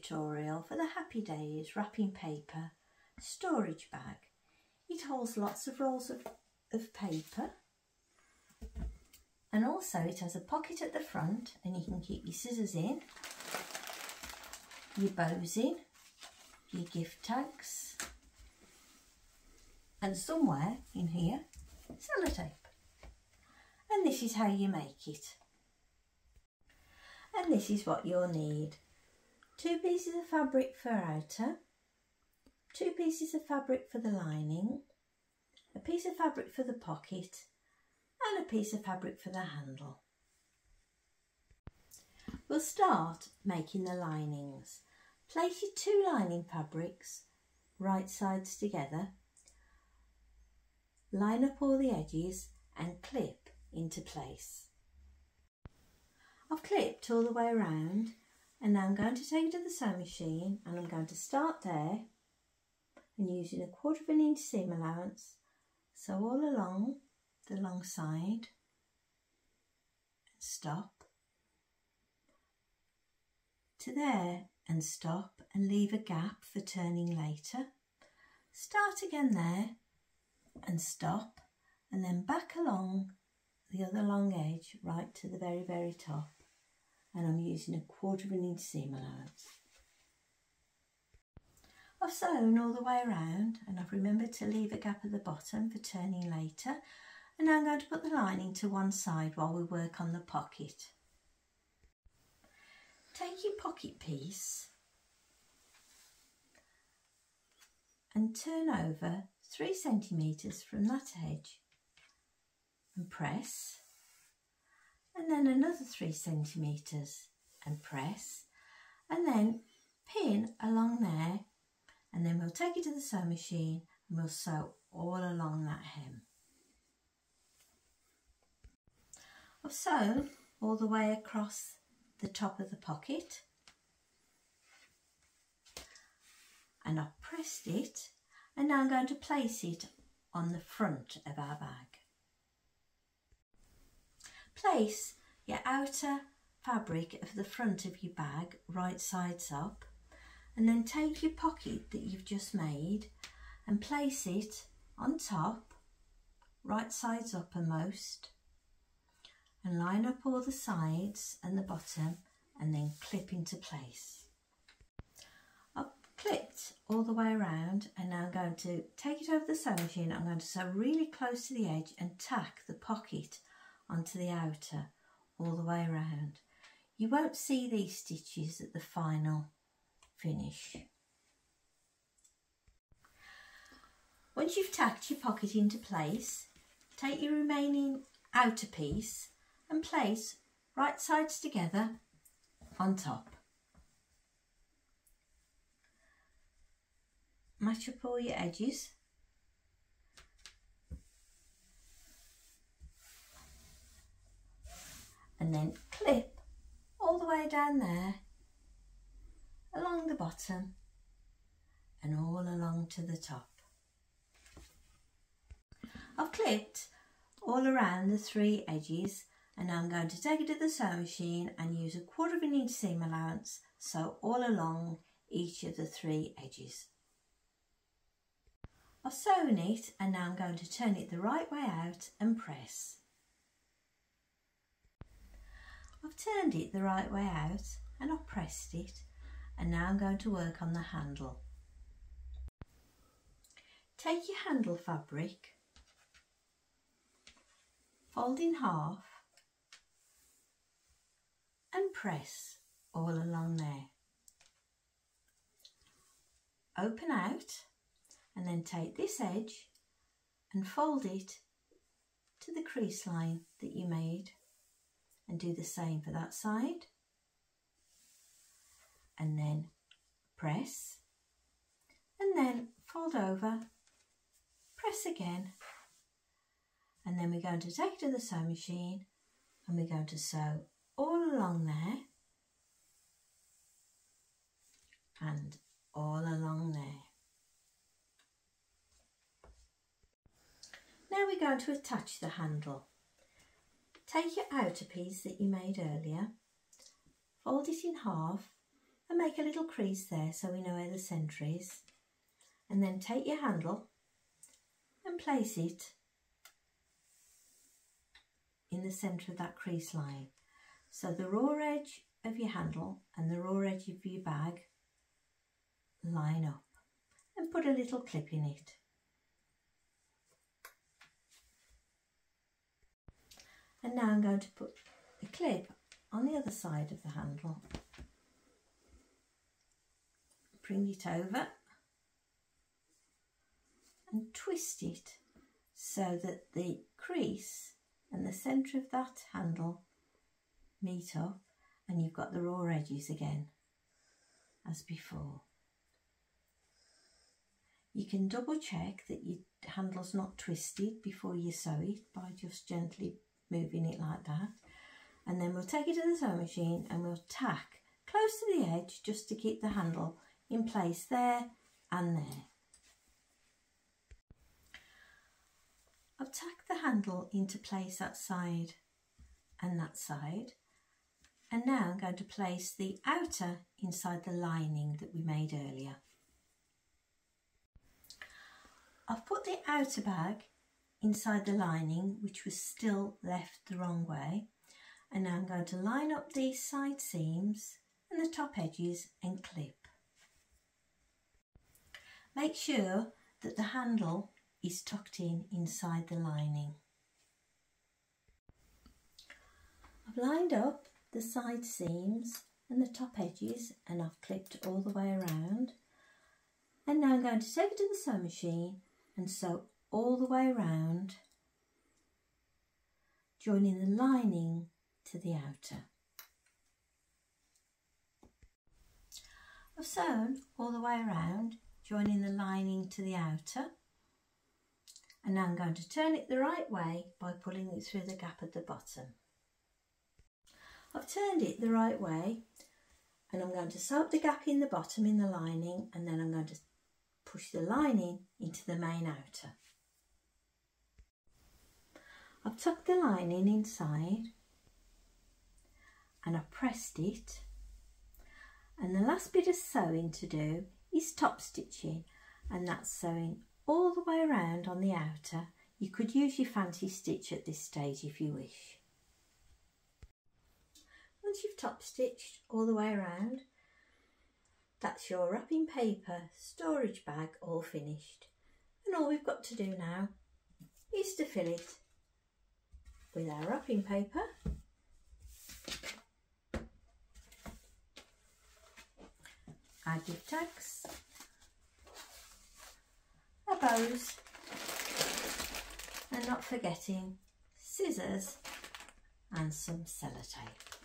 tutorial for the Happy Days wrapping paper storage bag. It holds lots of rolls of paper, and also it has a pocket at the front, and you can keep your scissors in, your bows in, your gift tags, and somewhere in here sellotape. And this is how you make it. And this is what you'll need: 2 pieces of fabric for outer, 2 pieces of fabric for the lining, a piece of fabric for the pocket, and a piece of fabric for the handle. We'll start making the linings. Place your 2 lining fabrics right sides together, line up all the edges and clip into place. I've clipped all the way around, and now I'm going to take it to the sewing machine, and I'm going to start there and using a 1/4 inch seam allowance, sew all along the long side and stop to there and stop and leave a gap for turning later. Start again there and stop, and then back along the other long edge right to the very top, and I'm using a 1/4 inch seam allowance. I've sewn all the way around, and I've remembered to leave a gap at the bottom for turning later, and now I'm going to put the lining to one side while we work on the pocket. Take your pocket piece and turn over 3 centimetres from that edge and press, and then another 3 centimetres and press, and then pin along there, and then we'll take it to the sewing machine and we'll sew all along that hem. I've sewn all the way across the top of the pocket, and I've pressed it, and now I'm going to place it on the front of our bag. Place your outer fabric of the front of your bag right sides up, and then take your pocket that you've just made and place it on top, right sides uppermost, and line up all the sides and the bottom, and then clip into place. I've clipped all the way around, and now I'm going to take it over the sewing machine. I'm going to sew really close to the edge and tack the pocket onto the outer all the way around. You won't see these stitches at the final finish. Once you've tacked your pocket into place, take your remaining outer piece and place right sides together on top. Match up all your edges, and then clip all the way down there, along the bottom and all along to the top. I've clipped all around the 3 edges, and now I'm going to take it to the sewing machine and use a 1/4 inch seam allowance, sew all along each of the 3 edges. I've sewn it, and now I'm going to turn it the right way out and press. I've turned it the right way out and I've pressed it, and now I'm going to work on the handle. Take your handle fabric, fold in half and press all along there. Open out, and then take this edge and fold it to the crease line that you made, and do the same for that side, and then press, and then fold over, press again, and then we're going to take it to the sewing machine and we're going to sew all along there and all along there. Now we're going to attach the handle. Take your outer piece that you made earlier, fold it in half and make a little crease there so we know where the centre is. And then take your handle and place it in the centre of that crease line. So the raw edge of your handle and the raw edge of your bag line up, and put a little clip in it. And now I'm going to put the clip on the other side of the handle. Bring it over and twist it so that the crease and the centre of that handle meet up, and you've got the raw edges again as before. You can double check that your handle's not twisted before you sew it by just gently moving it like that. And then we'll take it to the sewing machine and we'll tack close to the edge just to keep the handle in place there and there. I've tacked the handle into place that side and that side, and now I'm going to place the outer inside the lining that we made earlier. I've put the outer bag inside the lining, which was still left the wrong way, and now I'm going to line up these side seams and the top edges and clip. Make sure that the handle is tucked in inside the lining. I've lined up the side seams and the top edges and I've clipped all the way around, and now I'm going to take it to the sewing machine and sew all the way around, joining the lining to the outer. I've sewn all the way around, joining the lining to the outer, and now I'm going to turn it the right way by pulling it through the gap at the bottom. I've turned it the right way, and I'm going to sew up the gap in the bottom in the lining, and then I'm going to push the lining into the main outer. I've tucked the lining inside and I've pressed it, and the last bit of sewing to do is top stitching, and that's sewing all the way around on the outer. You could use your fancy stitch at this stage if you wish. Once you've top stitched all the way around, that's your wrapping paper storage bag all finished, and all we've got to do now is to fill it with our wrapping paper, our gift tags, our bows, and not forgetting scissors and some sellotape.